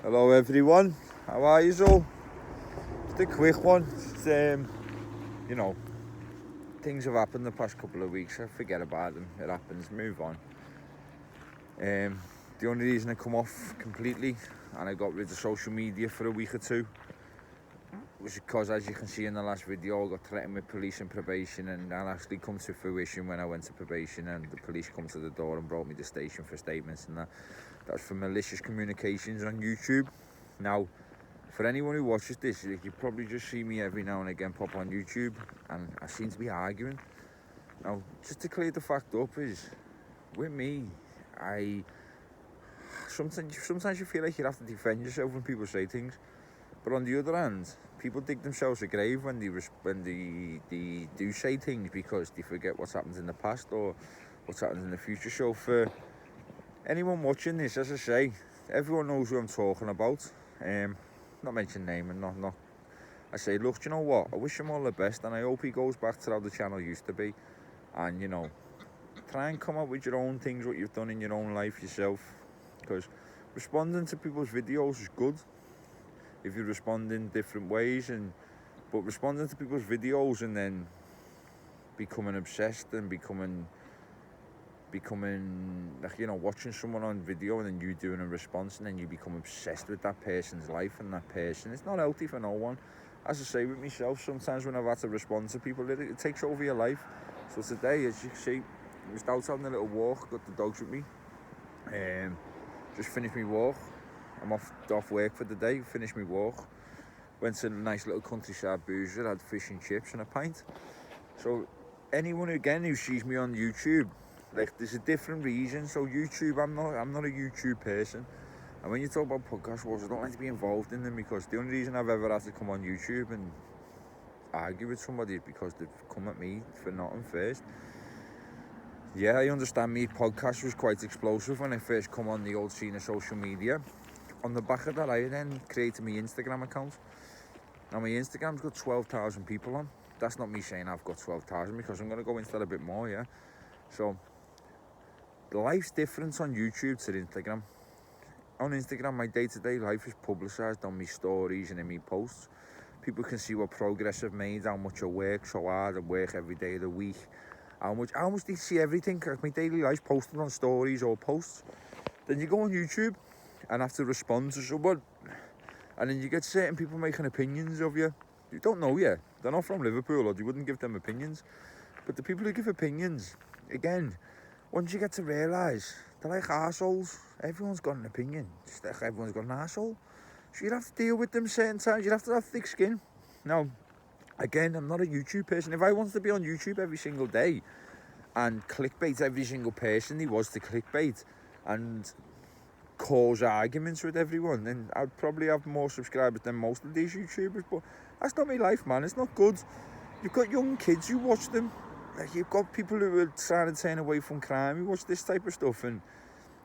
Hello everyone, how are you all? Just a quick one. You know, things have happened the past couple of weeks. I forget about them. It happens, move on. The only reason I come off completely and I got rid of social media for a week or two was because, as you can see in the last video, I got threatened with police and probation, and that actually come to fruition when I went to probation and the police come to the door and brought me to station for statements, and that was for malicious communications on YouTube. Now, for anyone who watches this, you probably just see me every now and again pop on YouTube and I seem to be arguing. Now, just to clear the fact up is, with me, sometimes you feel like you have to defend yourself when people say things, but on the other hand, people dig themselves a grave when they do say things because they forget what's happened in the past or what's happened in the future. So for anyone watching this, as I say, everyone knows who I'm talking about. Not mention name and not. I say, look, do you know what? I wish him all the best, and I hope he goes back to how the channel used to be. And try and come up with your own things, what you've done in your own life yourself. Because responding to people's videos is good if you respond in different ways, but responding to people's videos and then becoming obsessed and becoming like, watching someone on video and then you doing a response and then you become obsessed with that person's life and that person, it's not healthy for no one. As I say with myself, sometimes when I've had to respond to people, it takes over your life. So today, as you can see, I was out having a little walk, got the dogs with me, just finished my walk. I'm off work for the day, finished my walk, went to a nice little countryside boozer, had fish and chips and a pint. So anyone again who sees me on YouTube, like, there's a different reason. So YouTube, I'm not a YouTube person, and when you talk about podcast wars, I don't like to be involved in them, because the only reason I've ever had to come on YouTube and argue with somebody is because they've come at me for nothing first. Yeah, I understand me podcast was quite explosive when I first come on the old scene of social media. On the back of that, I then created my Instagram account. Now my Instagram's got 12,000 people on. That's not me saying I've got 12,000, because I'm going to go into that a bit more, yeah. So life's different on YouTube to Instagram. On Instagram, my day-to-day life is publicised on my stories and in my posts. People can see what progress I've made, how much I work so hard, I work every day of the week, how much they see everything, like my daily life's posted on stories or posts. Then you go on YouTube and have to respond to someone, and then you get certain people making opinions of you. You don't know you, they're not from Liverpool, or you wouldn't give them opinions. But the people who give opinions, again, once you get to realise, they're like arseholes. Everyone's got an opinion, just like everyone's got an arsehole. So you'd have to deal with them certain times, you'd have to have thick skin. Now, again, I'm not a YouTube person. If I wanted to be on YouTube every single day and clickbait every single person he was to clickbait and cause arguments with everyone, then I'd probably have more subscribers than most of these YouTubers. But that's not my life, man. It's not good. You've got young kids who watch them. Like, you've got people who are trying to turn away from crime who watch this type of stuff, and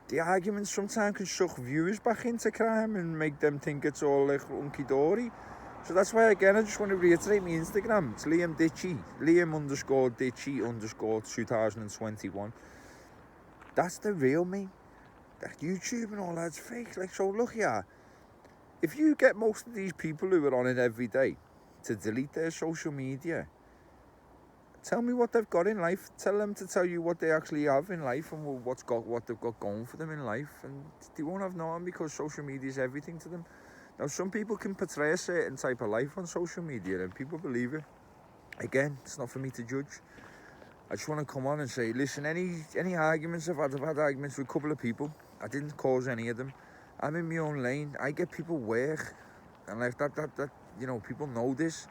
the arguments sometimes can suck viewers back into crime and make them think it's all like hunky-dory. So that's why, again, I just want to reiterate my Instagram. It's Liam Ditchy, Liam_Ditchy_2021. That's the real me. Like, YouTube and all that's fake. Like, so look here, if you get most of these people who are on it every day to delete their social media, tell me what they've got in life. Tell them to tell you what they actually have in life and what they've got going for them in life, and they won't have nothing, because social media is everything to them. Now, some people can portray a certain type of life on social media and people believe it. Again, it's not for me to judge. I just want to come on and say, listen, any arguments I've had arguments with a couple of people. I didn't cause any of them. I'm in my own lane. I get people work, and like that people know this.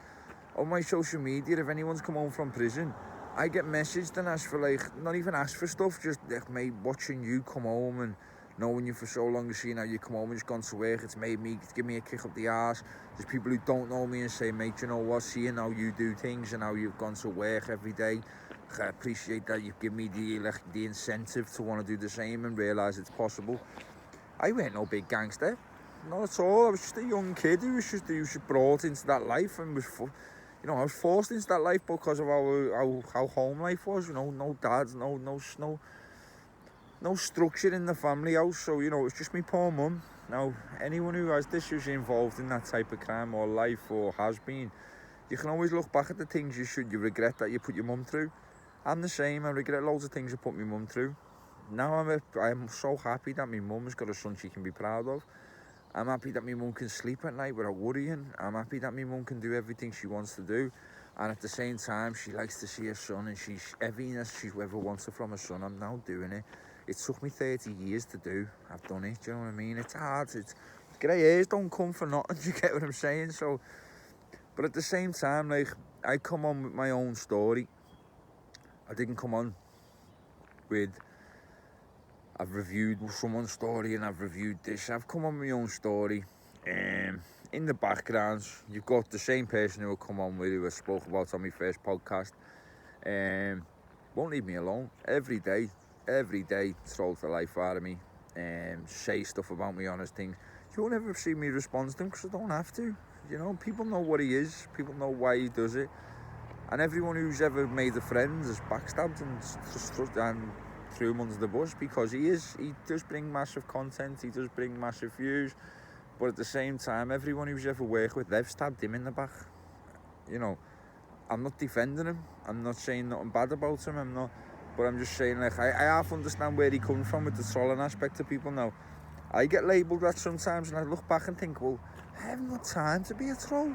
On my social media, if anyone's come home from prison, I get messaged and asked for, like, not even asked for stuff, just like, mate, watching you come home and knowing you for so long and seeing how you come home and just gone to work, it's give me a kick up the arse. There's people who don't know me and say, mate, you know what, seeing how you do things and how you've gone to work every day, I appreciate that you've given me the incentive to want to do the same and realise it's possible. I weren't no big gangster, not at all. I was just a young kid who was brought into that life and was I was forced into that life because of how home life was. No dads, no structure in the family house. So it's just me poor mum. Now, anyone who has this who's involved in that type of crime or life or has been, you can always look back at the things you regret that you put your mum through. I'm the same. I regret loads of things I put my mum through. Now I'm so happy that my mum's got a son she can be proud of. I'm happy that my mum can sleep at night without worrying. I'm happy that my mum can do everything she wants to do. And at the same time, she likes to see her son, and everything she ever wanted from her son, I'm now doing it. It took me 30 years to do. I've done it, do you know what I mean? It's hard. Grey hairs don't come for nothing, you get what I'm saying? So, but at the same time, like, I come on with my own story. I didn't come on with, I've reviewed someone's story and I've reviewed this. I've come on with my own story. In the background, you've got the same person who will come on with who I spoke about on my first podcast. Won't leave me alone. Every day, throws the life out of me. Say stuff about me, honest things. You won't ever see me respond to them because I don't have to. You know, people know what he is. People know why he does it. And everyone who's ever made a friend has backstabbed and threw him under the bus because he does bring massive content. He does bring massive views. But at the same time, everyone who's ever worked with, they've stabbed him in the back. You know, I'm not defending him. I'm not saying nothing bad about him. But I'm just saying, like, I half understand where he comes from with the trolling aspect of people now. I get labelled that sometimes, and I look back and think, well, I haven't got time to be a troll.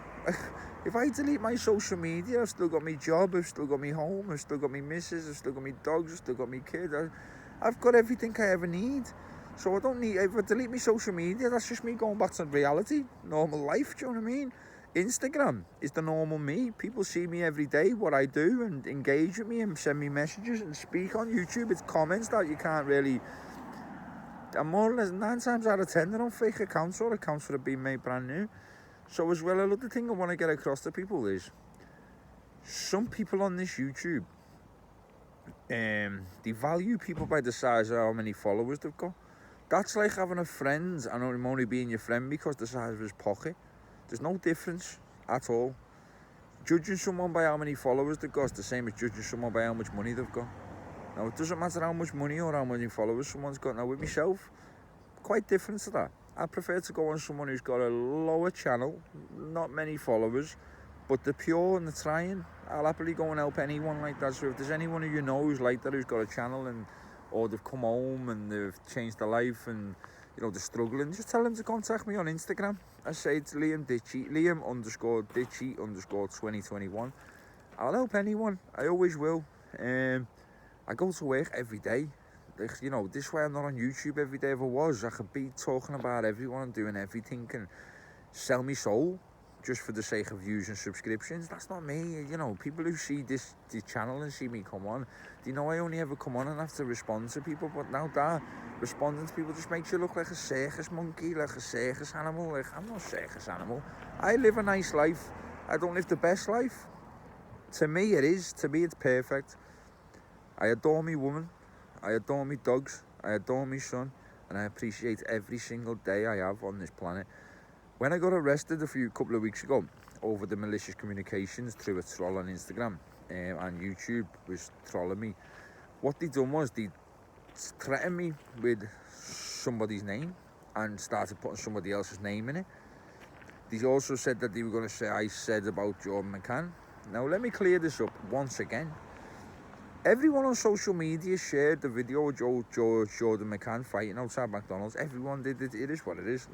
If I delete my social media, I've still got my job, I've still got my home, I've still got my missus, I've still got my dogs, I've still got my kids. I've got everything I ever need. So I don't need, if I delete my social media, that's just me going back to reality, normal life, do you know what I mean? Instagram is the normal me. People see me every day, what I do, and engage with me and send me messages and speak on YouTube. It's comments that you can't really... I'm more or less 9 times out of 10 they're on fake accounts or accounts that have been made brand new. So as well, another thing I want to get across to people is some people on this YouTube, they value people by the size of how many followers they've got. That's like having a friend and him only being your friend because the size of his pocket. There's no difference at all. Judging someone by how many followers they've got is the same as judging someone by how much money they've got. Now, it doesn't matter how much money or how many followers someone's got. Now, with myself, quite different to that. I prefer to go on someone who's got a lower channel, not many followers, but they're pure and they're trying. I'll happily go and help anyone like that. So if there's anyone who you know who's like that, who's got a channel, or they've come home and they've changed their life and, you know, they're struggling, just tell them to contact me on Instagram. I say it's Ditchy, Liam_Ditchy_2021. I'll help anyone. I always will. I go to work every day. Like, you know, this way I'm not on YouTube every day. If I was, I could be talking about everyone and doing everything and sell me soul just for the sake of views and subscriptions. That's not me. You know, people who see this channel and see me come on, they know I only ever come on and have to respond to people. But now that responding to people just makes you look like a circus monkey, like a circus animal. Like, I'm not a circus animal. I live a nice life. I don't live the best life. To me, it is. To me, it's perfect. I adore me woman, I adore me dogs, I adore me son, and I appreciate every single day I have on this planet. When I got arrested a couple of weeks ago over the malicious communications through a troll on Instagram, and YouTube was trolling me, what they done was they threatened me with somebody's name and started putting somebody else's name in it. They also said that they were going to say I said about Jordan McCann. Now let me clear this up once again. Everyone on social media shared the video of Jordan McCann fighting outside McDonald's. Everyone did it. It is what it is.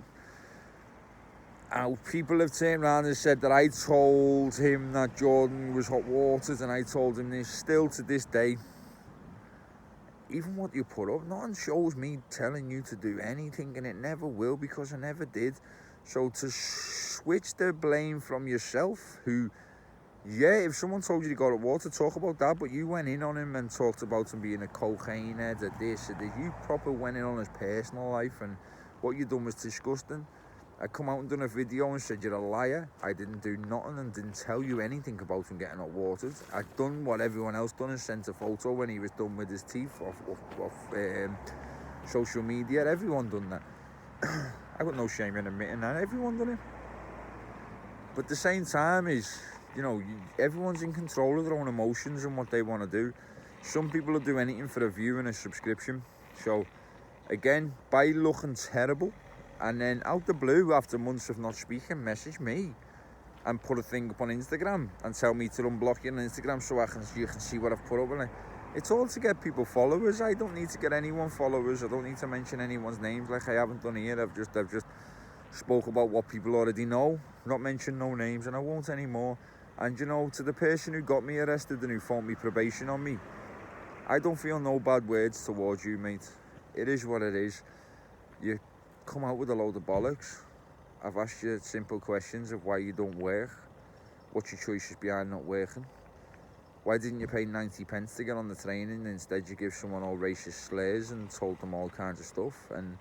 Now, people have turned around and said that I told him that Jordan was hot watered and I told him this. Still to this day, even what you put up, nothing shows me telling you to do anything, and it never will because I never did. So to switch the blame from yourself, who... Yeah, if someone told you to go to water, talk about that, but you went in on him and talked about him being a cocaine head or this or this. You proper went in on his personal life, and what you done was disgusting. I come out and done a video and said you're a liar. I didn't do nothing and didn't tell you anything about him getting hot watered. I'd done what everyone else done and sent a photo when he was done with his teeth off social media. Everyone done that. I got no shame in admitting that. Everyone done it. But at the same time is... You know, everyone's in control of their own emotions and what they want to do. Some people will do anything for a view and a subscription. So, again, by looking terrible, and then out the blue, after months of not speaking, message me and put a thing up on Instagram and tell me to unblock you on Instagram so you can see what I've put up on it. It's all to get people followers. I don't need to get anyone followers. I don't need to mention anyone's names like I haven't done here. I've just spoke about what people already know, not mention no names, and I won't anymore. And you know, to the person who got me arrested and who phoned me probation on me, I don't feel no bad words towards you, mate. It is what it is. You come out with a load of bollocks. I've asked you simple questions of why you don't work. What's your choices behind not working? Why didn't you pay 90 pence to get on the train and instead you give someone all racist slurs and told them all kinds of stuff? And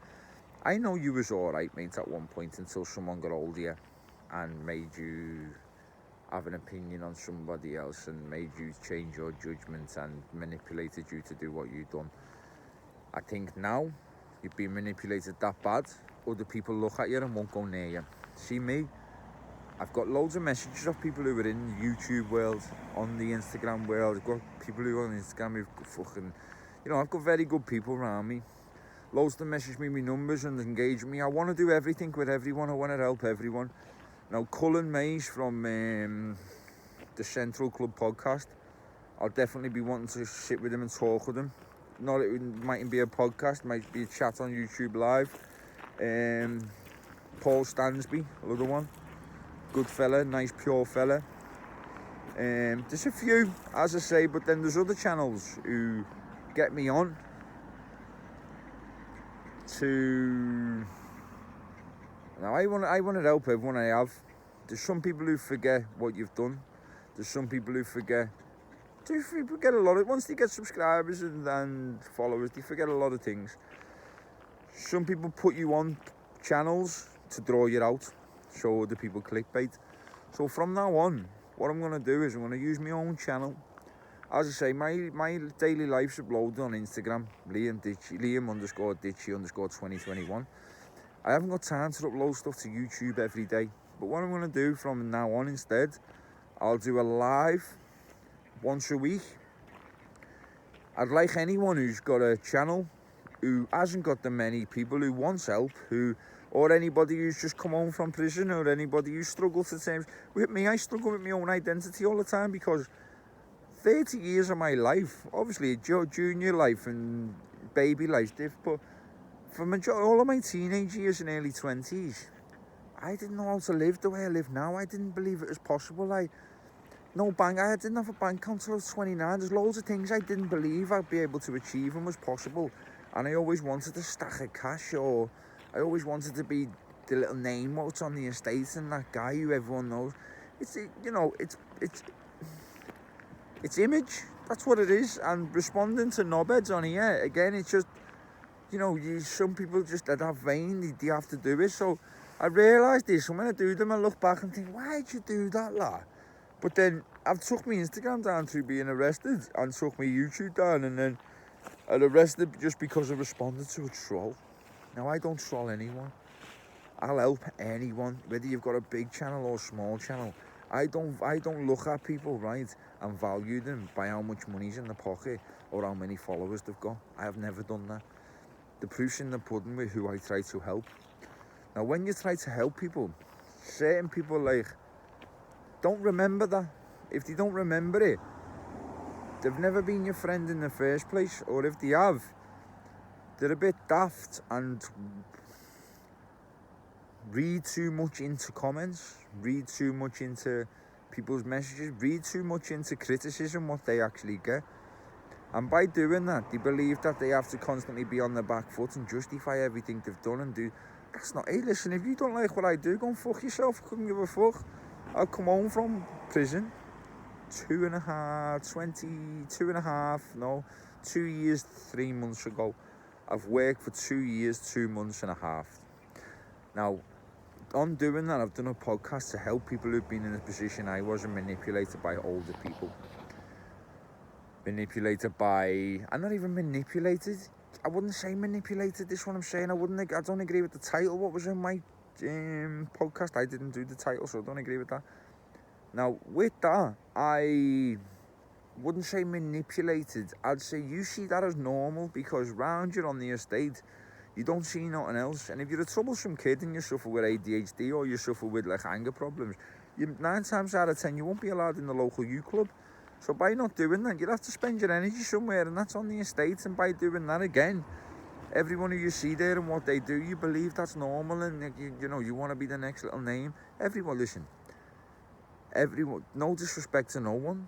I know you was alright, mate, at one point until someone got hold of you and made you have an opinion on somebody else and made you change your judgment and manipulated you to do what you've done. I think now you've been manipulated that bad, other people look at you and won't go near you. See me? I've got loads of messages of people who are in the YouTube world, on the Instagram world. I've got people who are on Instagram who've fucking, you know, I've got very good people around me. Loads to message me my numbers and engage me. I want to do everything with everyone. I want to help everyone. Now, Cullen Mays from the Central Club podcast, I'll definitely be wanting to sit with him and talk with him. Not, it mightn't be a podcast, might be a chat on YouTube Live. Paul Stansby, another one. Good fella, nice pure fella. There's a few, as I say, but then there's other channels who get me on to... Now I want to help everyone I have. There's some people who forget what you've done. There's some people who forget a lot of... Once they get subscribers and followers, they forget a lot of things. Some people put you on channels to draw you out, so other people clickbait. So from now on, what I'm going to do is I'm going to use my own channel. As I say, my daily life's uploaded on Instagram, Liam_Ditchy_2021. I haven't got time to upload stuff to YouTube every day. But what I'm going to do from now on instead, I'll do a live once a week. I'd like anyone who's got a channel, who hasn't got the many people, who wants help, or anybody who's just come home from prison, or anybody who struggles to terms with me. I struggle with my own identity all the time because 30 years of my life, obviously junior life and baby life, but for all of my teenage years and early 20s, I didn't know how to live the way I live now. I didn't believe it was possible. I didn't have a bank account until I was 29. There's loads of things I didn't believe I'd be able to achieve and was possible. And I always wanted a stack of cash, or I always wanted to be the little name what's on the estate and that guy who everyone knows. It's image. That's what it is. And responding to knobheads on here, again, it's just, some people just at that vein, they have to do it. So I realised this, and when I do them, I look back and think, why'd you do that, lad? But then I've took my Instagram down through being arrested and took my YouTube down, and then I arrested just because I responded to a troll. Now, I don't troll anyone. I'll help anyone, whether you've got a big channel or a small channel. I don't look at people, right, and value them by how much money's in the pocket or how many followers they've got. I have never done that. The proof's in the pudding with who I try to help. Now, when you try to help people, certain people don't remember that. If they don't remember it, they've never been your friend in the first place, or if they have, they're a bit daft and read too much into comments, read too much into people's messages, read too much into criticism, what they actually get. And by doing that, they believe that they have to constantly be on the back foot and justify everything they've done and do. That's not it. Listen, if you don't like what I do, go and fuck yourself. I couldn't give a fuck. I'll come home from prison 2 years, 3 months ago. I've worked for 2 years, 2 months and a half. Now, on doing that, I've done a podcast to help people who've been in a position I was and manipulated by older people. I'm not even manipulated. I wouldn't say manipulated, this is what I'm saying. I don't agree with the title, what was in my podcast. I didn't do the title, so I don't agree with that. Now, with that, I wouldn't say manipulated. I'd say you see that as normal, because round you on the estate, You don't see nothing else. And if you're a troublesome kid and you suffer with ADHD or you suffer with like anger problems, 9 times out of 10 you won't be allowed in the local youth club. So by not doing that, you'll have to spend your energy somewhere, and that's on the estate. And by doing that again, everyone who you see there and what they do, you believe that's normal, and you know you want to be the next little name. Everyone, listen. Everyone, no disrespect to no one,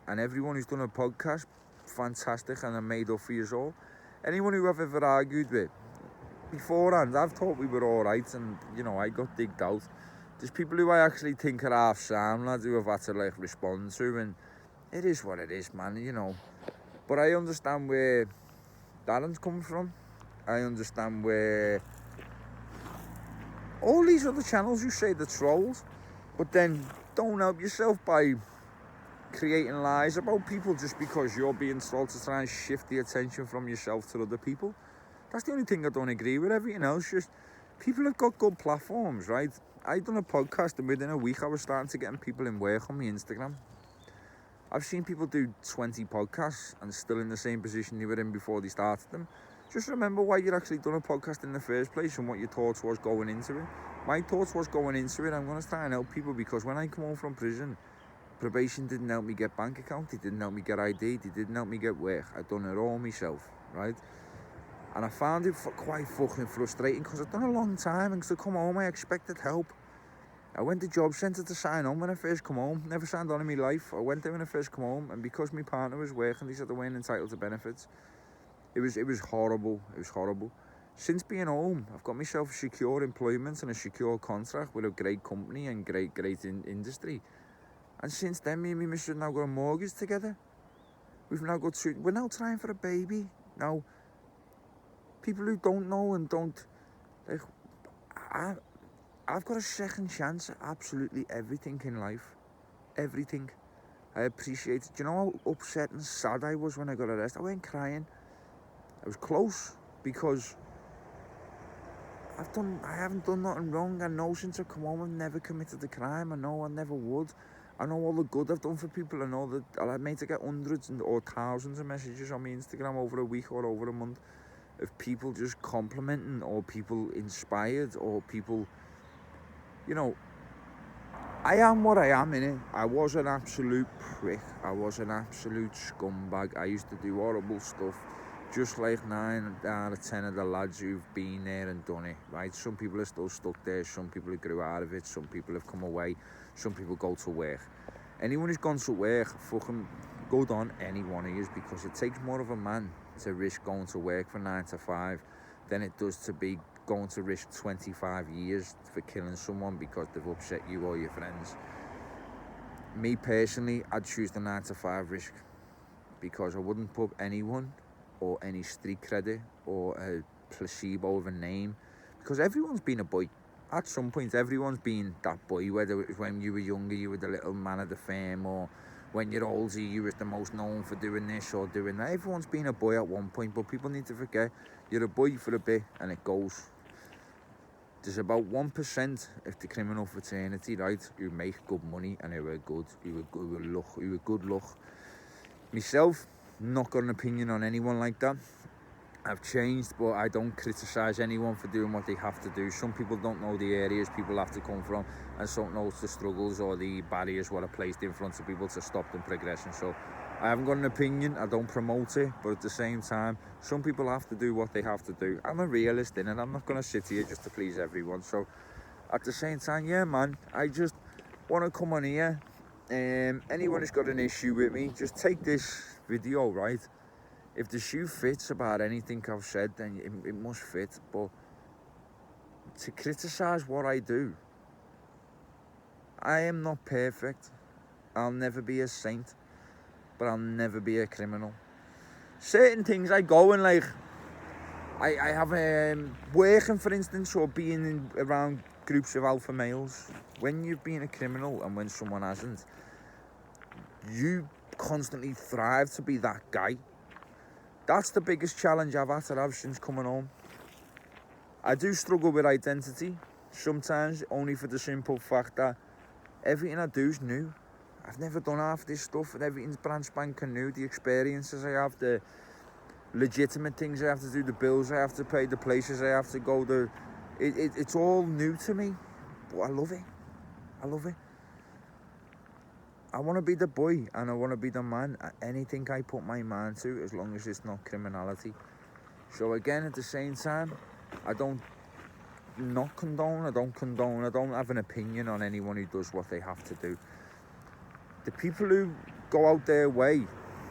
and everyone who's done a podcast, fantastic, and I made up for you all. Anyone who I've ever argued with beforehand, I've thought we were all right, and you know I got digged out. There's people who I actually think are half sound lads who I've had to like respond to, and it is what it is, man. You know, but I understand where Darren's come from. I understand where all these other channels who say they're trolls, but then don't help yourself by creating lies about people just because you're being told to try and shift the attention from yourself to other people. That's the only thing I don't agree with. Everything else, just people have got good platforms, right? I done a podcast and within a week I was starting to get people in work on my Instagram. I've seen people do 20 podcasts and still in the same position they were in before they started them. Just remember why you'd actually done a podcast in the first place and what your thoughts was going into it. My thoughts was going into it, I'm going to try and help people, because when I come home from prison, probation didn't help me get bank account, it didn't help me get ID, it didn't help me get work. I done it all myself, right? And I found it quite fucking frustrating, because I'd done a long time, and to come home I expected help. I went to job centre to sign on when I first come home, never signed on in my life. I went there when I first come home, and because my partner was working, they said they weren't entitled to benefits. It was horrible, it was horrible. Since being home, I've got myself secure employment and a secure contract with a great company and great industry. And since then, me and my missus have now got a mortgage together. We're now trying for a baby. Now, people who don't know and don't, like, I've got a second chance at absolutely everything in life. Everything. I appreciate it. Do you know how upset and sad I was when I got arrested? I went crying. I was close, because I haven't done nothing wrong. I know since I come home I've never committed a crime. I know I never would. I know all the good I've done for people. I know that I made to get hundreds or thousands of messages on my Instagram over a week or over a month of people just complimenting, or people inspired, or people, you know, I am what I am, innit? I was an absolute prick. I was an absolute scumbag. I used to do horrible stuff, just like 9 out of 10 of the lads who've been there and done it, right? Some people are still stuck there, some people have grew out of it, some people have come away, some people go to work. Anyone who's gone to work, fucking good on any one of you, because it takes more of a man to risk going to work for 9 to 5 than it does to be going to risk 25 years for killing someone because they've upset you or your friends. Me personally, I'd choose the 9 to 5 risk, because I wouldn't put anyone or any street credit or a placebo of a name, because everyone's been a boy. At some point, everyone's been that boy, whether it was when you were younger, you were the little man of the firm, or when you're older, you were the most known for doing this or doing that. Everyone's been a boy at one point, but people need to forget, you're a boy for a bit and it goes. There's about 1% of the criminal fraternity, right, who make good money and who are good, who are good luck. Myself, not got an opinion on anyone like that. I've changed, but I don't criticise anyone for doing what they have to do. Some people don't know the areas people have to come from, and some know the struggles or the barriers what are placed in front of people to stop them progressing. So I haven't got an opinion, I don't promote it, but at the same time, some people have to do what they have to do. I'm a realist, and I'm not going to sit here just to please everyone. So at the same time, yeah, man, I just want to come on here. Anyone who's got an issue with me, just take this video, right? If the shoe fits about anything I've said, then it must fit. But to criticise what I do, I am not perfect. I'll never be a saint, but I'll never be a criminal. Certain things I go and like, I have working, for instance, or being around groups of alpha males. When you've been a criminal and when someone hasn't, you constantly thrive to be that guy. That's the biggest challenge I've had to have since coming home. I do struggle with identity sometimes, only for the simple fact that everything I do is new. I've never done half this stuff, and everything's brand spanking new. The experiences I have, the legitimate things I have to do, the bills I have to pay, the places I have to go. It's all new to me, but I love it. I love it. I want to be the boy and I want to be the man at anything I put my mind to, as long as it's not criminality. So again, at the same time, I don't condone, I don't have an opinion on anyone who does what they have to do. The people who go out their way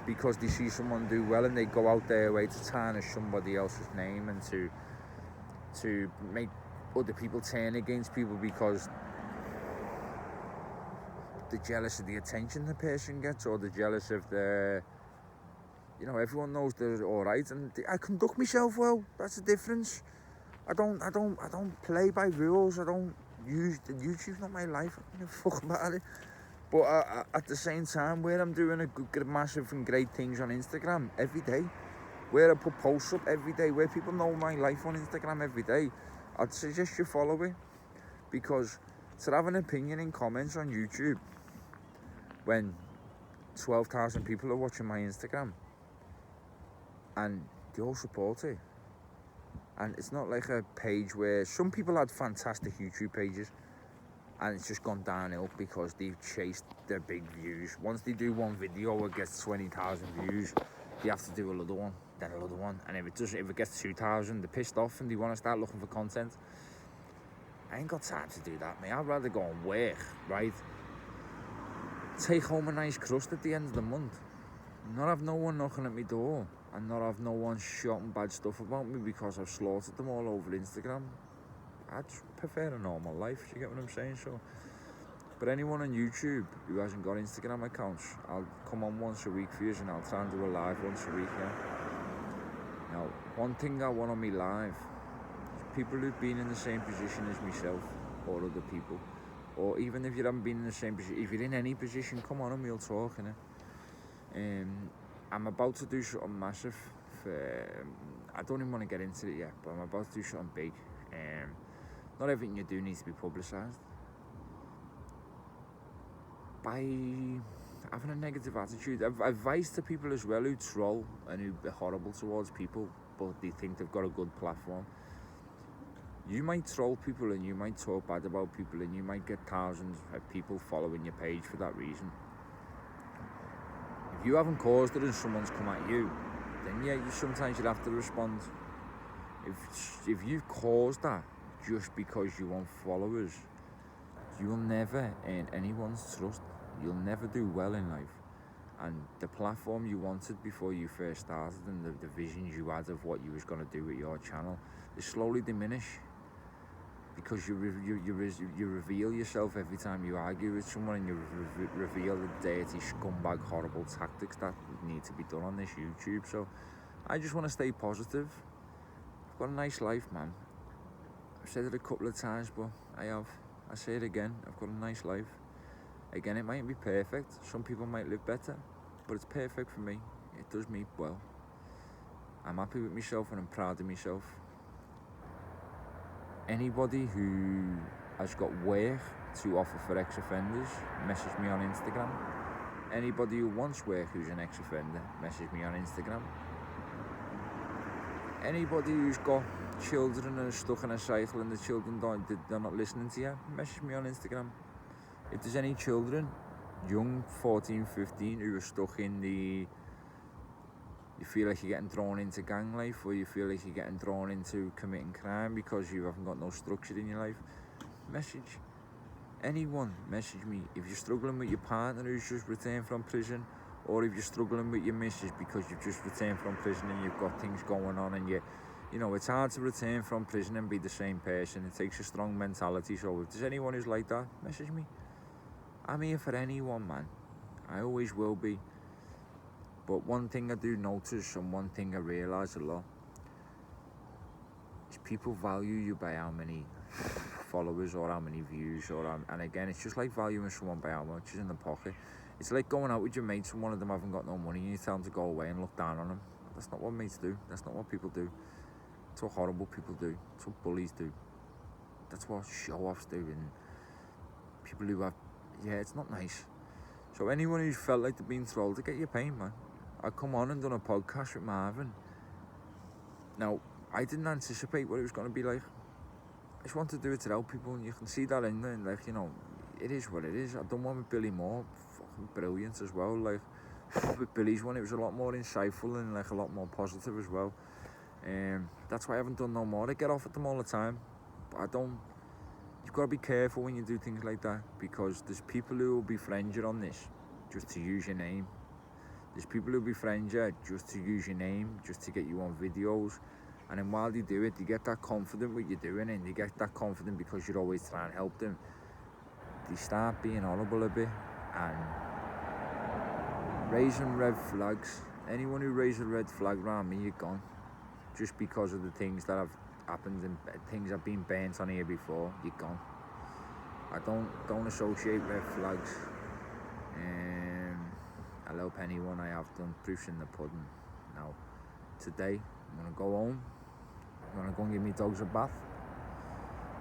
because they see someone do well and they go out their way to tarnish somebody else's name and to make other people turn against people because they're jealous of the attention the person gets, or they're jealous of the, everyone knows they're all right, and I conduct myself well. That's the difference. I don't play by rules. I don't use YouTube's not my life. I don't give a fuck about it. But at the same time, where I'm doing a good, massive and great things on Instagram every day, where I put posts up every day, where people know my life on Instagram every day, I'd suggest you follow it, because to have an opinion in comments on YouTube when 12,000 people are watching my Instagram and they all support it, and it's not like a page where some people had fantastic YouTube pages and it's just gone downhill because they've chased their big views. Once they do one video, it gets 20,000 views, they have to do another one, then another one, and if it gets 2,000, they're pissed off and they want to start looking for content. I ain't got time to do that, mate. I'd rather go and work, right? Take home a nice crust at the end of the month. Not have no one knocking at my door, and not have no one shouting bad stuff about me because I've slaughtered them all over Instagram. I'd prefer a normal life, you get what I'm saying? So, but anyone on YouTube who hasn't got Instagram accounts, I'll come on once a week for you, and I'll try and do a live once a week, yeah? Now, one thing I want on me live, people who've been in the same position as myself or other people, or even if you haven't been in the same position, if you're in any position, come on and we'll talk, innit? I'm about to do something massive for, I don't even want to get into it yet, but I'm about to do something big. Not everything you do needs to be publicised. By having a negative attitude, advice to people as well who troll and who are horrible towards people, but they think they've got a good platform. You might troll people and you might talk bad about people and you might get thousands of people following your page for that reason. If you haven't caused it and someone's come at you, then yeah, sometimes you'll have to respond. If you've caused that just because you want followers, you'll never earn anyone's trust. You'll never do well in life. And the platform you wanted before you first started and the visions you had of what you was going to do with your channel, they slowly diminish. Because you reveal yourself every time you argue with someone, and you reveal the dirty, scumbag, horrible tactics that need to be done on this YouTube. So I just want to stay positive. I've got a nice life, man. I've said it a couple of times, but I say it again, I've got a nice life. Again, it mightn't be perfect. Some people might live better, but it's perfect for me. It does me well. I'm happy with myself and I'm proud of myself. Anybody who has got work to offer for ex-offenders, message me on Instagram. Anybody who wants work who's an ex-offender, message me on Instagram. Anybody who's got children and are stuck in a cycle and the children they're not listening to you, message me on Instagram. If there's any children, young, 14, 15, who are stuck in you feel like you're getting thrown into gang life, or you feel like you're getting thrown into committing crime because you haven't got no structure in your life, message me. If you're struggling with your partner who's just returned from prison, or if you're struggling with your missus because you've just returned from prison and you've got things going on, and it's hard to return from prison and be the same person. It takes a strong mentality. So if there's anyone who's like that, message me. I'm here for anyone, man. I always will be. But one thing I do notice, and one thing I realise a lot, is people value you by how many followers or how many views, and again, it's just like valuing someone by how much is in the pocket. It's like going out with your mates and one of them haven't got no money and you tell them to go away and look down on them. That's not what mates do. That's not what people do. That's what horrible people do. That's what bullies do. That's what show-offs do, and people who have, it's not nice. So anyone who's felt like they've been trolled, to get your pain, man. I come on and done a podcast with Marvin, Now, I didn't anticipate what it was going to be like. I just wanted to do it to help people, and you can see that in there. Like, you know, it is what it is. I've done one with Billy Moore, fucking brilliant as well. Like, with Billy's one, it was a lot more insightful and like a lot more positive as well. That's why I haven't done no more. I get off at them all the time, but I don't. You've got to be careful when you do things like that, because there's people who will befriend you on this just to use your name. There's people who befriend you just to use your name, just to get you on videos. And then while they do it, they get that confident what you're doing, and they get that confident because you're always trying to help them. They start being horrible a bit and raising red flags. Anyone who raises a red flag around me, you're gone. Just because of the things that have happened and things I've been burnt on here before, you're gone. I don't associate red flags. I'll help anyone. I have done. Proofs in the pudding. Now, today I'm gonna go home. I'm gonna go and give my dogs a bath.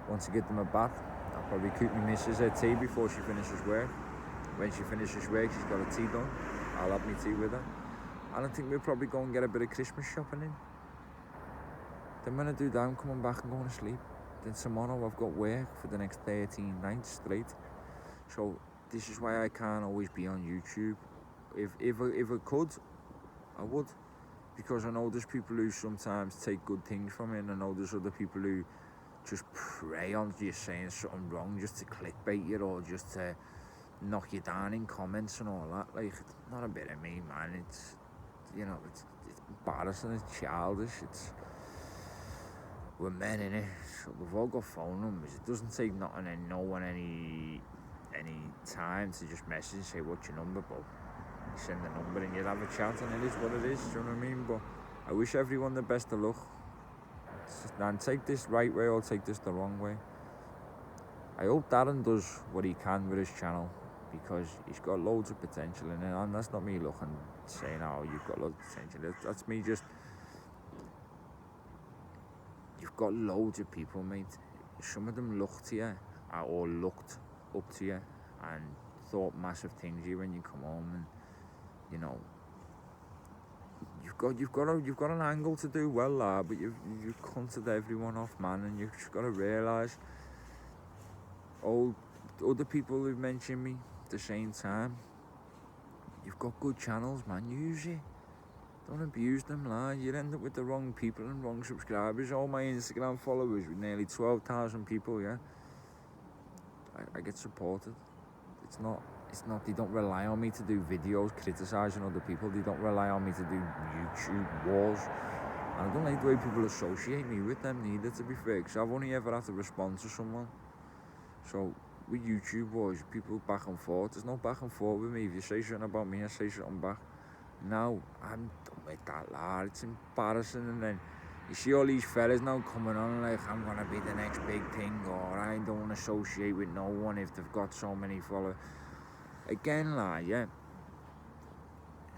Once I get them a bath, I'll probably cook my missus her tea before she finishes work. When she finishes work, she's got her tea done. I'll have my tea with her. And I think we'll probably go and get a bit of Christmas shopping in. Then when I do that, I'm coming back and going to sleep. Then tomorrow I've got work for the next 13 nights straight. So this is why I can't always be on YouTube. If I could, I would. Because I know there's people who sometimes take good things from it, and I know there's other people who just prey on you saying something wrong just to clickbait you or just to knock you down in comments and all that. Like, it's not a bit of me, man. It's, you know, it's embarrassing, it's childish, we're men, innit? So we've all got phone numbers. It doesn't take nothing and no one any time to just message and say, what's your number, but you send the number and you'll have a chat, and it is what it is, do you know what I mean? But I wish everyone the best of luck. And take this right way or take this the wrong way. I hope Darren does what he can with his channel, because he's got loads of potential in it, and that's not me looking saying, oh, you've got loads of potential. That's me just, you've got loads of people, mate. Some of them look to you, or looked up to you, and thought massive things of you when you come home, and you know, you've got an angle to do well, lad, but you've cunted everyone off, man, and you've just got to realise, all other people who've mentioned me at the same time, you've got good channels, man. Use it. Don't abuse them, lad. You'd end up with the wrong people and wrong subscribers. All my Instagram followers with nearly 12,000 people, yeah. I get supported. It's not, they don't rely on me to do videos criticising other people. They don't rely on me to do YouTube wars. And I don't like the way people associate me with them neither, to be fair, because I've only ever had to respond to someone. So, with YouTube wars, people back and forth. There's no back and forth with me. If you say something about me, I say something back. Now, I'm done with that, lad. It's embarrassing. And then you see all these fellas now coming on like, I'm gonna be the next big thing, or I don't want to associate with no one if they've got so many followers. Again, lad, yeah.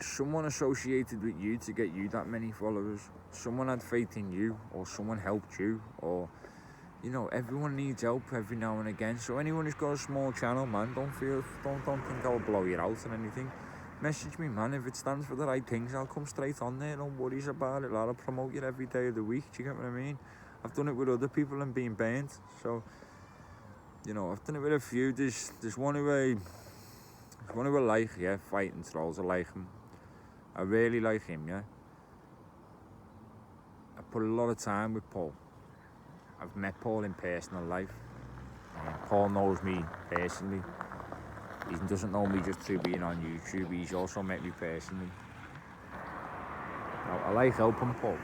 Someone associated with you to get you that many followers. Someone had faith in you, or someone helped you, or, you know, everyone needs help every now and again. So anyone who's got a small channel, man, don't think I'll blow you out or anything. Message me, man. If it stands for the right things, I'll come straight on there. No worries about it, lad. I'll promote you every day of the week. Do you get what I mean? I've done it with other people and been burnt. So, you know, I've done it with a few. There's one who I like, yeah, fighting trolls. I like him. I really like him, yeah. I put a lot of time with Paul. I've met Paul in personal life. Paul knows me personally. He doesn't know me just through being on YouTube. He's also met me personally. Now, I like helping Paul.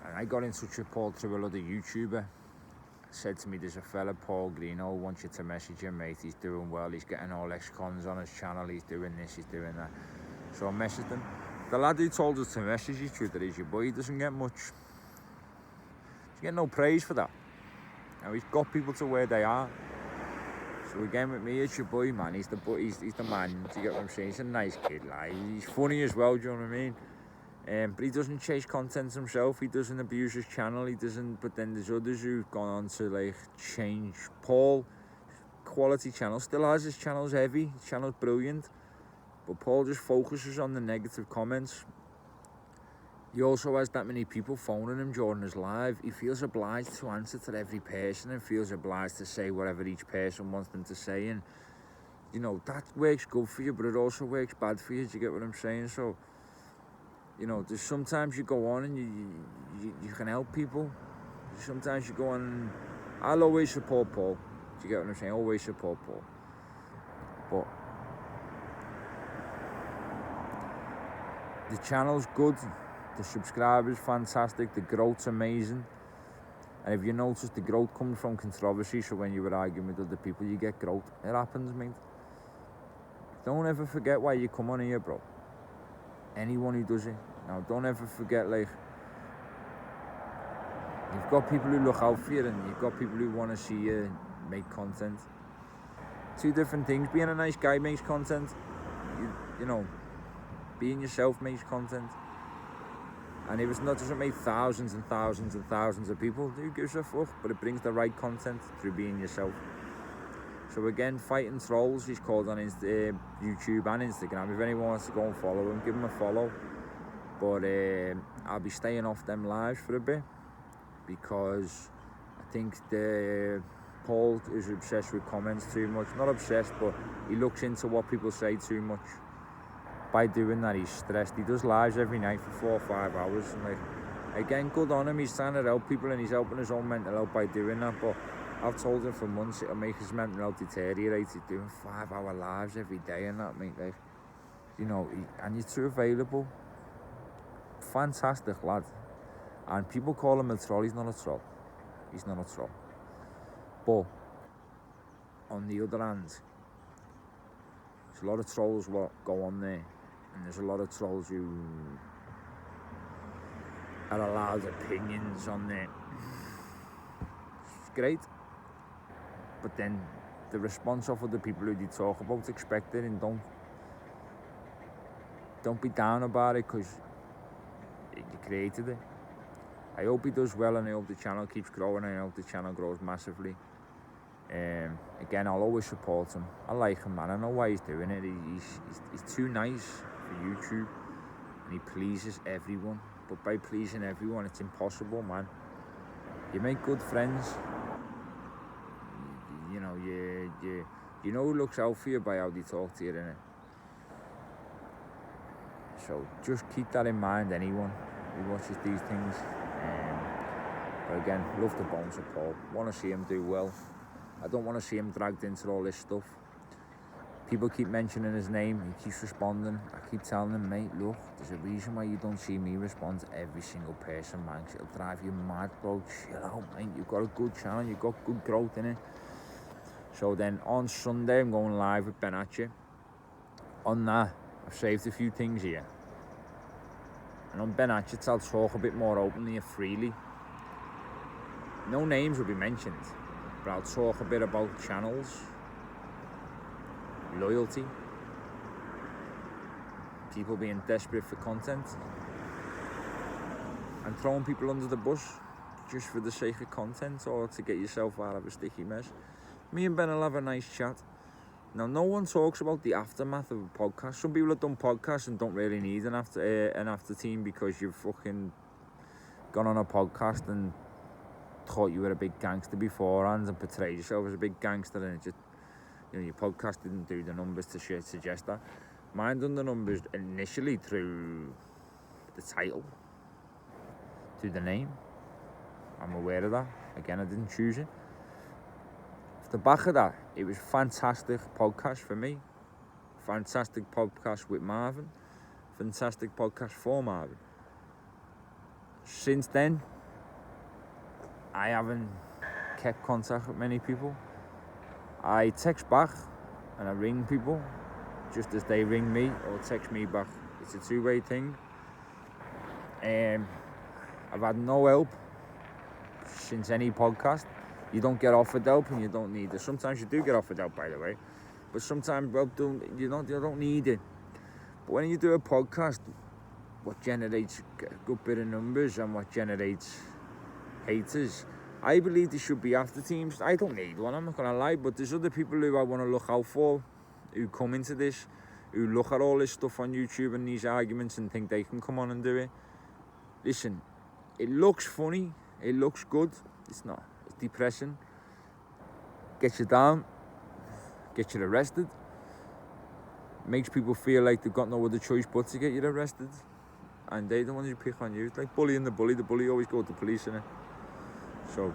And I got in touch with Paul through another YouTuber. Said to me, there's a fella, Paul Greeno, wants you to message him, mate. He's doing well. He's getting all ex-cons on his channel. He's doing this, he's doing that. So I messaged him. The lad who told us to message each other is your boy. He doesn't get much. He's getting no praise for that. Now, he's got people to where they are. So again, with me, it's your boy, man. He's the man. Do you get what I'm saying? He's a nice kid, like. He's funny as well. Do you know what I mean? But he doesn't chase content himself. He doesn't abuse his channel. He doesn't. But then there's others who've gone on to like change. Paul, quality channel, still has his channel's heavy. His channel's brilliant. But Paul just focuses on the negative comments. he also has that many people phoning him during his live. He feels obliged to answer to every person and feels obliged to say whatever each person wants them to say. And, you know, that works good for you, but it also works bad for you. Do you get what I'm saying? So, you know, there's sometimes you go on and you can help people. Sometimes you go on and I'll always support Paul. Do you get what I'm saying? Always support Paul. But the channel's good. The subscribers fantastic. The growth's amazing. And if you notice, the growth comes from controversy. So when you were arguing with other people, you get growth. It happens, mate. Don't ever forget why you come on here, bro. Anyone who does it. Now, don't ever forget, like, you've got people who look out for you and you've got people who want to see you make content. Two different things. Being a nice guy makes content. You know, being yourself makes content. And if it's not, doesn't make thousands and thousands and thousands of people, who gives a fuck? But it brings the right content through being yourself. So again, Fighting Trolls, he's called on YouTube and Instagram. If anyone wants to go and follow him, give him a follow. But I'll be staying off them lives for a bit because I think Paul is obsessed with comments too much. Not obsessed, but he looks into what people say too much. By doing that, he's stressed. He does lives every night for 4 or 5 hours. And like, again, good on him. He's trying to help people and he's helping his own mental health by doing that. But I've told him for months it'll make his mental health deteriorate. He's doing 5-hour lives every day and that, mate. Like, you know, and you're too available. Fantastic lad. And people call him a troll. He's not a troll. He's not a troll. But on the other hand, there's a lot of trolls what go on there. And there's a lot of trolls who are allowed opinions on there. It's great. But then the response of the people who they talk about, expect it, and don't be down about it because you created it. I hope he does well and I hope the channel keeps growing and I hope the channel grows massively. Again, I'll always support him. I like him, man. I know why he's doing it. He's too nice for YouTube and he pleases everyone. But by pleasing everyone, it's impossible, man. You make good friends. You know, you know who looks out for you by how they talk to you, innit? So just keep that in mind, anyone who watches these things. But again, love the bones of Paul. Want to see him do well. I don't want to see him dragged into all this stuff. People keep mentioning his name. He keeps responding. I keep telling him, mate, look, there's a reason why you don't see me respond to every single person, man. It'll drive you mad, bro. Chill out, mate. You've got a good channel. You've got good growth in it. So then on Sunday, I'm going live with Ditchy. On that, I've saved a few things here. And on Ditchy, I'll talk a bit more openly and freely. No names will be mentioned, but I'll talk a bit about channels, loyalty, people being desperate for content, and throwing people under the bus just for the sake of content or to get yourself out of a sticky mess. Me and Ben will have a nice chat. Now, no one talks about the aftermath of a podcast. Some people have done podcasts and don't really need an after team because you've fucking gone on a podcast and thought you were a big gangster beforehand and portrayed yourself as a big gangster, and it just, you know, your podcast didn't do the numbers to suggest that. Mine done the numbers initially through the title, through the name. I'm aware of that. Again, I didn't choose it. Off the back of that, it was fantastic podcast for me. Fantastic podcast with Marvin. Fantastic podcast for Marvin. Since then, I haven't kept contact with many people. I text back and I ring people just as they ring me or text me back. It's a two-way thing. I've had no help since any podcast. You don't get offered help and you don't need it. Sometimes you do get offered help, by the way, but sometimes you don't need it. But when you do a podcast, what generates a good bit of numbers and what generates haters, I believe there should be after teams. I don't need one, I'm not gonna lie, but there's other people who I want to look out for, who come into this, who look at all this stuff on YouTube and these arguments and think they can come on and do it. listen, it looks funny, it looks good, it's not, it's depressing, gets you down, gets you arrested, makes people feel like they've got no other choice but to get you arrested, and they're the ones who pick on you. It's like bullying the bully always go to the police, innit? So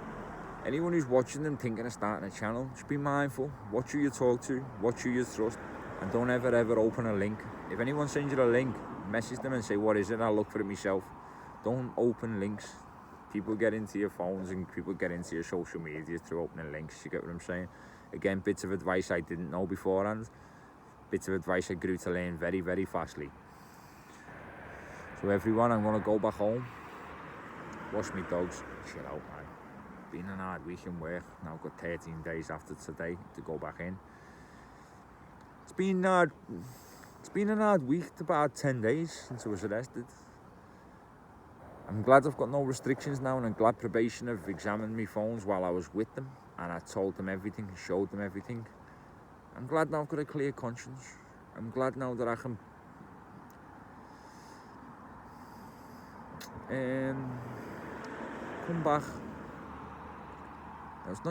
anyone who's watching them thinking of starting a channel, just be mindful, watch who you talk to, watch who you trust, and don't ever open a link. If anyone sends you a link, message them and say, what is it? I'll look for it myself. Don't open links. People get into your phones and people get into your social media through opening links, you get what I'm saying? Again, bits of advice I didn't know beforehand, bits of advice I grew to learn very fastly. So everyone, I'm gonna go back home, wash my dogs, chill out, man. Been an hard week in work, now I've got 13 days after today to go back in. It's been an hard week, about 10 days since I was arrested. I'm glad I've got no restrictions now, and I'm glad probation have examined my phones while I was with them, and I told them everything, showed them everything. I'm glad now I've got a clear conscience. I'm glad now that I can come back. Now, it's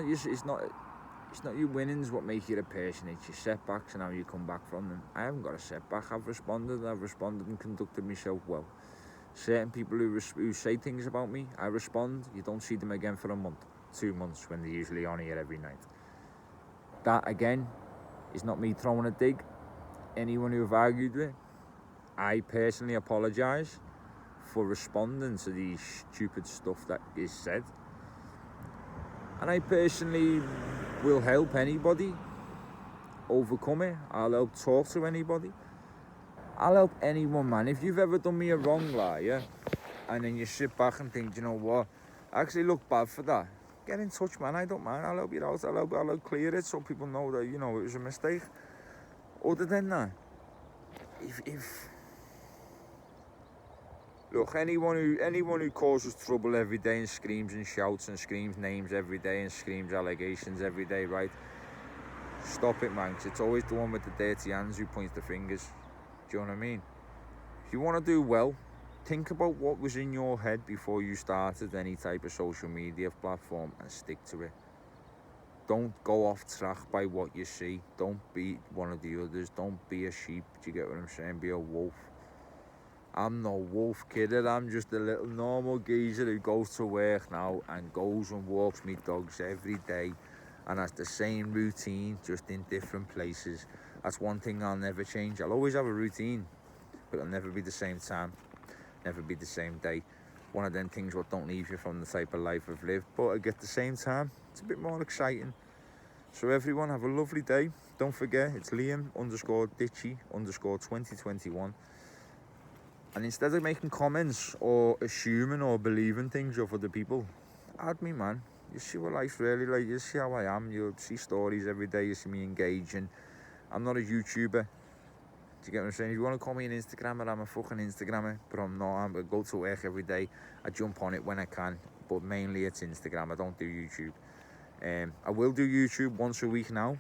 not your winnings what make you a person, it's your setbacks and how you come back from them. I haven't got a setback, I've responded and conducted myself well. Certain people who say things about me, I respond, you don't see them again for a month, 2 months, when they're usually on here every night. That, again, is not me throwing a dig. Anyone who I've argued with, I personally apologise for responding to the stupid stuff that is said. And I personally will help anybody overcome it. I'll help talk to anybody. I'll help anyone, man. If you've ever done me a wrong, yeah, and then you sit back and think, you know what, I actually look bad for that, get in touch, man. I don't mind. I'll help you out. I'll help clear it so people know that, you know, it was a mistake. Other than that, if look, anyone who causes trouble every day and screams and shouts and screams names every day and screams allegations every day, right? Stop it, man, 'cause it's always the one with the dirty hands who points the fingers. Do you know what I mean? If you want to do well, think about what was in your head before you started any type of social media platform and stick to it. Don't go off track by what you see. Don't be one of the others. Don't be a sheep. Do you get what I'm saying? Be a wolf. I'm no wolf, kidder. I'm just a little normal geezer who goes to work now and goes and walks me dogs every day and has the same routine, just in different places. That's one thing I'll never change. I'll always have a routine, but it'll never be the same time, never be the same day. One of them things what don't leave you from the type of life I've lived, but at the same time, it's a bit more exciting. So everyone, have a lovely day. Don't forget, it's Liam_Ditchy_2021. And instead of making comments or assuming or believing things of other people, add me, man. You see what life's really like. You see how I am. You'll see stories every day. You see me engaging. I'm not a YouTuber. Do you get what I'm saying? If you want to call me an Instagrammer, I'm a fucking Instagrammer. But I'm not. I go to work every day. I jump on it when I can. But mainly it's Instagram. I don't do YouTube. I will do YouTube once a week now.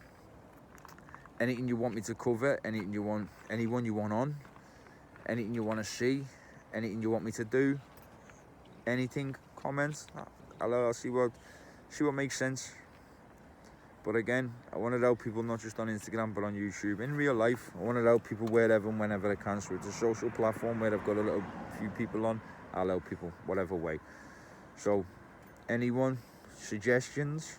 Anything you want me to cover, anything you want, anyone you want on, anything you want to see, anything you want me to do, anything, comments. I'll see what makes sense. But again, I want to help people not just on Instagram but on YouTube. In real life, I want to help people wherever and whenever I can. So it's a social platform where I've got a few people on. I'll help people whatever way. So anyone, suggestions?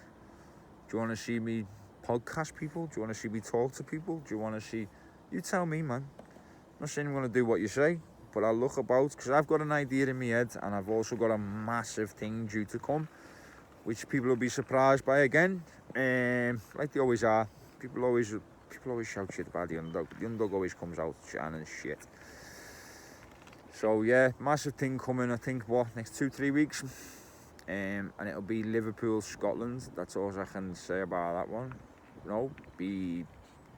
Do you want to see me podcast people? Do you want to see me talk to people? Do you want to see... You tell me, man. I'm not saying I'm going to do what you say, but I'll look about, because I've got an idea in my head, and I've also got a massive thing due to come, which people will be surprised by again. Like they always are. People always shout shit about the underdog. The underdog always comes out shining shit. So yeah, massive thing coming, I think, next 2-3 weeks. And it'll be Liverpool, Scotland. That's all I can say about that one. No, be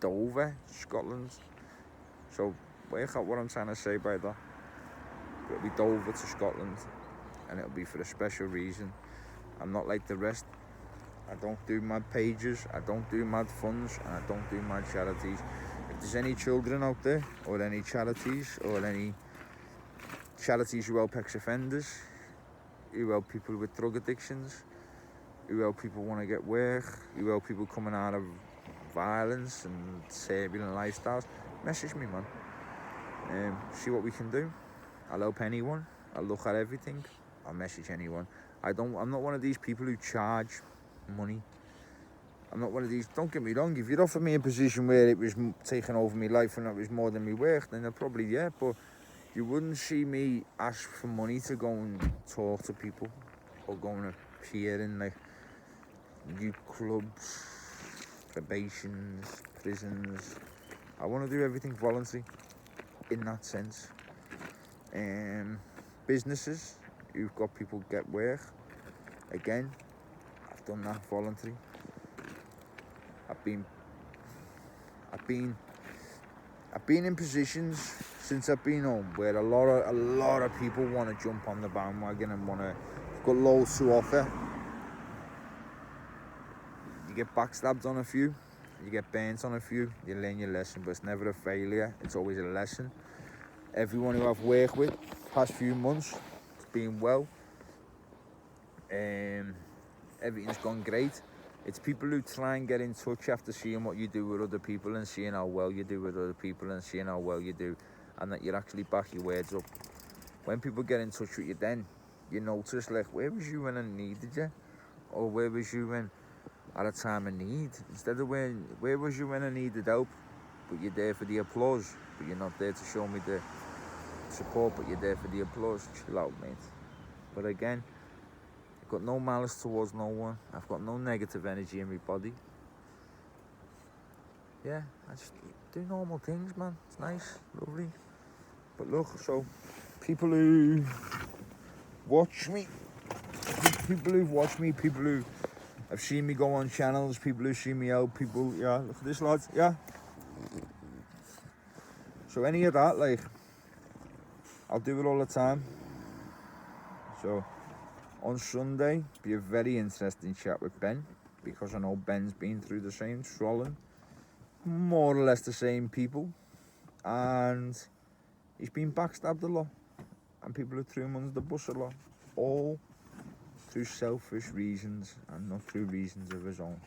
Dover, Scotland. So work out what I'm trying to say by that. But it'll be Dover to Scotland, and it'll be for a special reason. I'm not like the rest. I don't do mad pages, I don't do mad funds, and I don't do mad charities. If there's any children out there, or any charities, or any charities who help ex-offenders, who help people with drug addictions, who help people want to get work, who help people coming out of violence and turbulent lifestyles. Message me, man. See what we can do. I'll help anyone. I'll look at everything. I'll message anyone. I'm not one of these people who charge money. I'm not one of these. Don't get me wrong. If you'd offer me a position where it was taking over my life and it was more than me worth, then I'd probably, yeah. But you wouldn't see me ask for money to go and talk to people or go and appear in like youth clubs, probations, prisons. I want to do everything voluntary in that sense. Businesses who've got people get work, again, I've done that voluntary. I've been in positions since I've been home where a lot of people want to jump on the bandwagon and got loads to offer. You get backstabbed on a few, you get burnt on a few, you learn your lesson, but it's never a failure, it's always a lesson. Everyone who I've worked with past few months, it's been well. Everything's gone great. It's people who try and get in touch after seeing what you do with other people and seeing how well you do with other people and seeing how well you do, and that you actually back your words up. When people get in touch with you, then you notice, like, where was you when I needed you? Or where was you when at a time of need? Instead of where was you when I needed help? But you're there for the applause, but you're not there to show me the support, but you're there for the applause. Chill out, mate. But again, I've got no malice towards no one. I've got no negative energy in my body. Yeah, I just do normal things, man. It's nice, lovely. But look, so people who watch me, people who have seen me go on channels, people who see me out, people, yeah, look at this, lads, yeah. So any of that, like, I'll do it all the time. So on Sunday, be a very interesting chat with Ben, because I know Ben's been through the same, trolling more or less the same people, and he's been backstabbed a lot, and people have threw him under the bus a lot, all through selfish reasons and not through reasons of his own.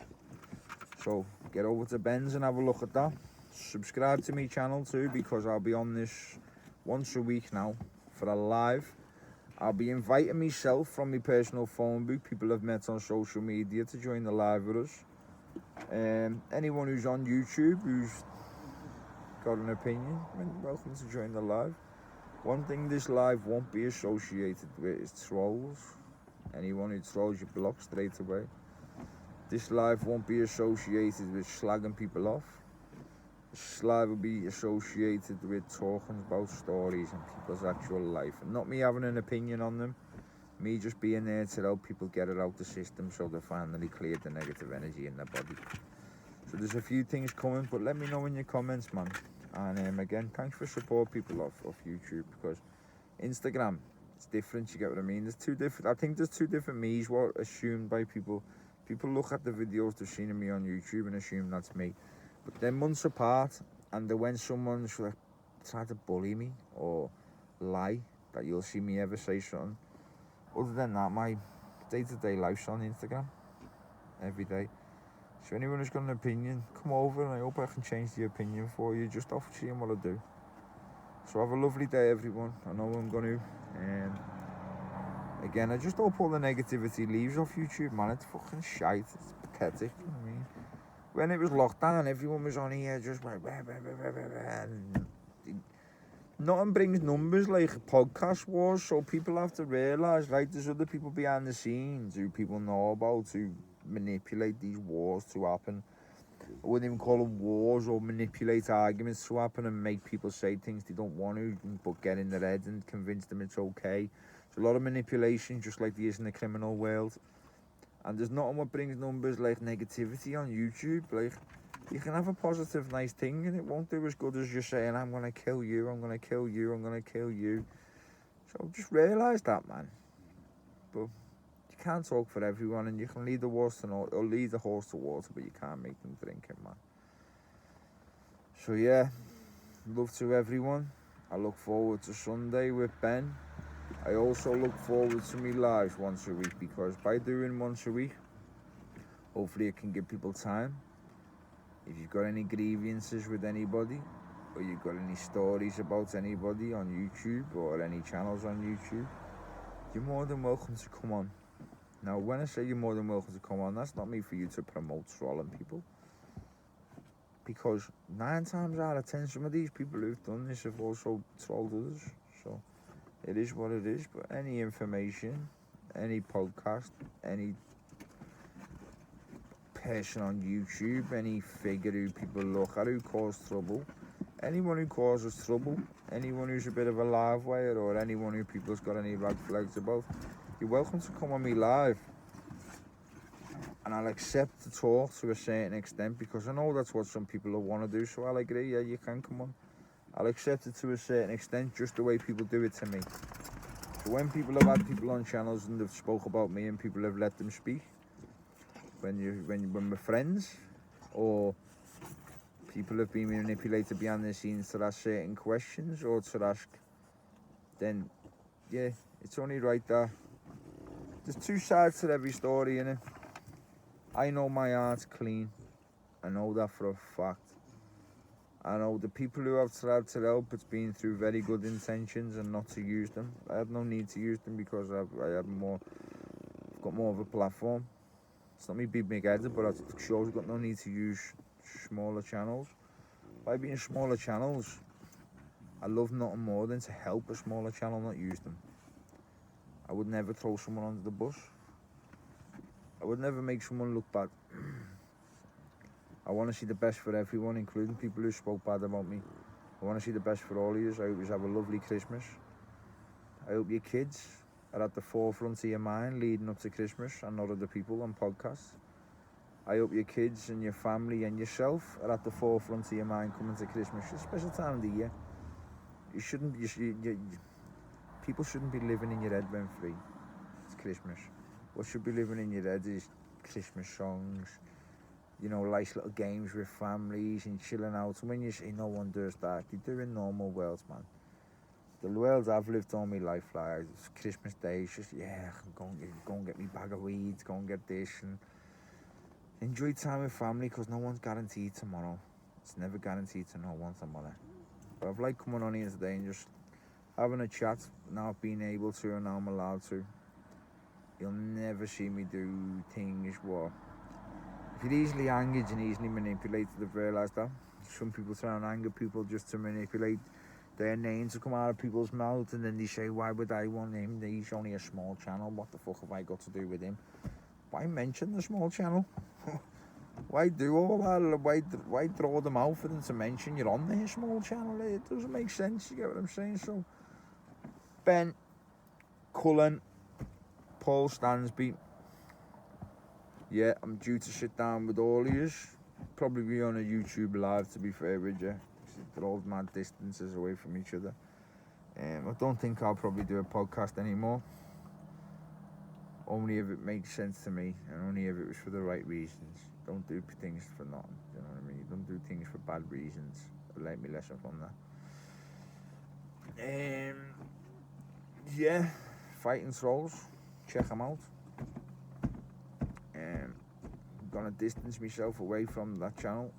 So get over to Ben's and have a look at that. Subscribe to my channel too, because I'll be on this once a week now for a live. I'll be inviting myself from my personal phone book, people I've met on social media, to join the live with us. Anyone who's on YouTube who's got an opinion, welcome to join the live. One thing this live won't be associated with is trolls. Anyone who trolls, you block straight away. This live won't be associated with slagging people off. This live will be associated with talking about stories and people's actual life, and not me having an opinion on them, me just being there to help people get it out the system so they finally cleared the negative energy in their body. So there's a few things coming, but let me know in your comments, man. And again, thanks for support, people off YouTube, because Instagram, it's different, you get what I mean? I think there's two different me's, what assumed by people. People look at the videos they've seen of me on YouTube and assume that's me. But they're months apart, and when someone's like trying to bully me or lie, that you'll see me ever say something. Other than that, my day-to-day life's on Instagram every day. So anyone who's got an opinion, come over, and I hope I can change the opinion for you, just off seeing what I do. So have a lovely day, everyone. I know I'm going to. Again, I just hope all the negativity leaves off YouTube, man. It's fucking shite. It's pathetic, you know what I mean? When it was lockdown, everyone was on here just like, and nothing brings numbers like podcast wars, so people have to realise, right, there's other people behind the scenes who people know about, who manipulate these wars to happen. I wouldn't even call them wars, or manipulate arguments to happen and make people say things they don't want to, but get in their head and convince them it's okay. There's a lot of manipulation, just like there is in the criminal world. And there's nothing what brings numbers like negativity on YouTube. Like, you can have a positive, nice thing, and it won't do as good as you're saying, I'm going to kill you, I'm going to kill you, I'm going to kill you. So just realise that, man. But you can't talk for everyone, and you can lead the horse to water, but you can't make them drink it, man. So yeah, love to everyone. I look forward to Sunday with Ben. I also look forward to me lives once a week, because by doing once a week, hopefully it can give people time. If you've got any grievances with anybody, or you've got any stories about anybody on YouTube or any channels on YouTube, you're more than welcome to come on. Now, when I say you're more than welcome to come on, that's not me for you to promote trolling people. Because 9 times out of 10, some of these people who've done this have also trolled others. So, it is what it is. But any information, any podcast, any person on YouTube, any figure who people look at who cause trouble, anyone who causes trouble, anyone who's a bit of a live wire, or anyone who people's got any red flags about, you're welcome to come on me live. And I'll accept to talk to a certain extent, because I know that's what some people will want to do. So I'll agree, yeah, you can come on. I'll accept it to a certain extent, just the way people do it to me. So when people have had people on channels and they've spoke about me and people have let them speak, when we're friends, or people have been manipulated behind the scenes to ask certain questions or to ask, then yeah, it's only right that there's 2 sides to every story, innit? I know my heart's clean. I know that for a fact. I know the people who have tried to help, it's been through very good intentions and not to use them. I had no need to use them because I've got more of a platform. It's not me being big-headed, but the show's got no need to use smaller channels. By being smaller channels, I love nothing more than to help a smaller channel, not use them. I would never throw someone under the bus. I would never make someone look bad. I want to see the best for everyone, including people who spoke bad about me. I want to see the best for all of you. I hope you have a lovely Christmas. I hope your kids are at the forefront of your mind leading up to Christmas, and not other people on podcasts. I hope your kids and your family and yourself are at the forefront of your mind coming to Christmas. It's a special time of the year. People shouldn't be living in your head when free. It's Christmas. What should be living in your head is Christmas songs, you know, nice little games with families and chilling out. And when you say no one does that, you're doing normal worlds, man. The world I've lived all my life, like, it's Christmas Day, it's just, yeah, go and get me bag of weeds, go and get this, and enjoy time with family, because no one's guaranteed tomorrow. It's never guaranteed to no one tomorrow. But I've liked coming on here today and just having a chat. Now I've been able to, and now I'm allowed to. You'll never see me do things what... If you're easily angered and easily manipulated, I've realised that. Some people try and anger people just to manipulate their names to come out of people's mouths, and then they say, why would I want him? He's only a small channel. What the fuck have I got to do with him? Why mention the small channel? Why do all that? Why draw them out for them to mention you're on their small channel? It doesn't make sense, you get what I'm saying? So, Ben, Cullen, Paul Stansby, yeah, I'm due to sit down with all of yous. Probably be on a YouTube live, to be fair with you. They're all mad distances away from each other. I don't think I'll probably do a podcast anymore. Only if it makes sense to me, and only if it was for the right reasons. Don't do things for nothing, you know what I mean? Don't do things for bad reasons. Let me lesson from that. Yeah, fighting trolls, check them out. I'm gonna distance myself away from that channel,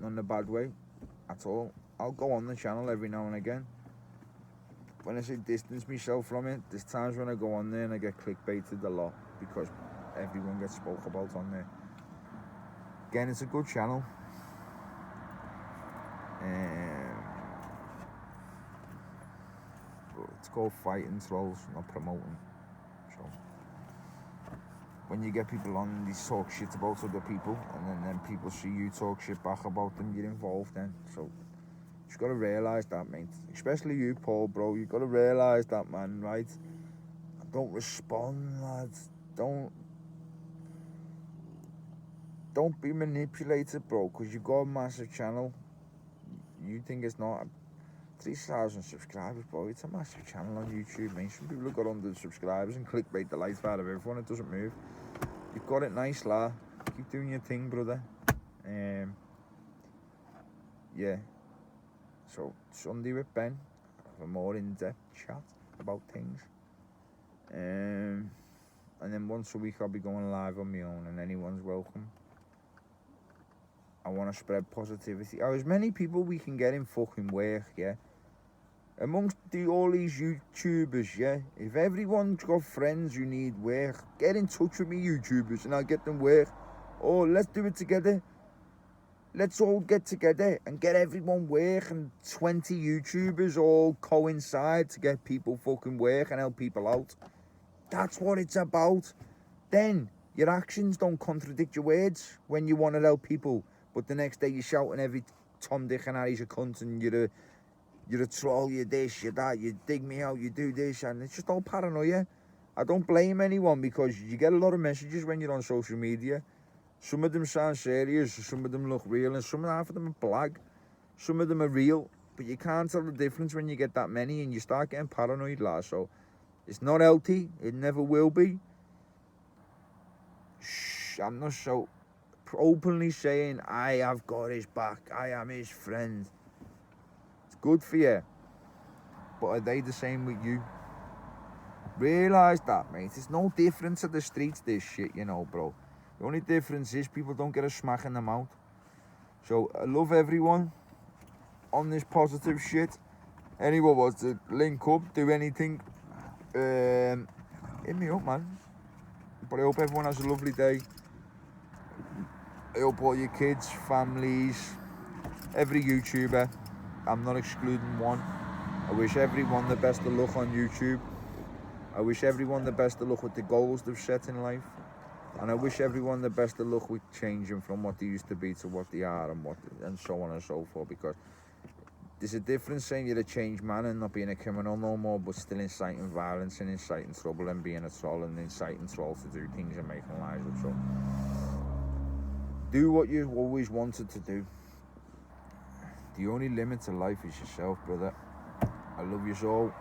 not in a bad way at all. I'll go on the channel every now and again. When I say distance myself from it, there's times when I go on there and I get clickbaited a lot, because everyone gets spoke about on there. Again, it's a good channel. But it's called Fighting Trolls, not promoting. So when you get people on, they talk shit about other people, and then people see you talk shit back about them, you're involved then. So you just gotta realise that, mate. Especially you, Paul, bro. You gotta realise that, man, right? Don't respond, lads. Don't be manipulated, bro, because you got a massive channel. You think it's not. 3,000 subscribers, bro. It's a massive channel on YouTube, mate. Some people have got 100 subscribers and clickbait the life out of everyone. It doesn't move. You've got it nice, lad. Keep doing your thing, brother. Yeah. So, Sunday with Ben. a more in-depth chat about things. And then once a week I'll be going live on my own, and anyone's welcome. I want to spread positivity. As many people we can get in fucking work, yeah. Amongst all these YouTubers, yeah. If everyone's got friends who need work, get in touch with me, YouTubers, and I'll get them work. Oh, let's do it together. Let's all get together and get everyone work, and 20 YouTubers all coincide to get people fucking work and help people out. That's what it's about. Then your actions don't contradict your words when you want to help people, but the next day you're shouting every Tom, Dick and Harry's a cunt, and you're a troll, you're this, you're that, you dig me out, you do this, and it's just all paranoia. I don't blame anyone, because you get a lot of messages when you're on social media. Some of them sound serious, some of them look real, and half of them are blag. Some of them are real, but you can't tell the difference when you get that many, and you start getting paranoid, lad. So it's not healthy, it never will be. Shh, I'm not so openly saying I have got his back, I am his friend. It's good for you, but are they the same with you? Realise that, mate. It's no different to the streets, this shit, you know, bro. The only difference is people don't get a smack in the mouth. So I love everyone on this positive shit. Anyone wants to link up, do anything, hit me up, man. But I hope everyone has a lovely day. I hope all your kids, families, every YouTuber, I'm not excluding one. I wish everyone the best of luck on YouTube. I wish everyone the best of luck with the goals they've set in life. And I wish everyone the best of luck with changing from what they used to be to what they are, and so on and so forth. Because there's a difference saying you're a changed man and not being a criminal no more, but still inciting violence and inciting trouble and being a troll and inciting trolls to do things and making lies up. So do what you've always wanted to do. The only limit to life is yourself, brother. I love you all.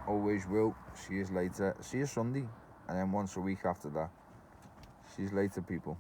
Always will. See you later. See you Sunday. And then once a week after that. See you later, people.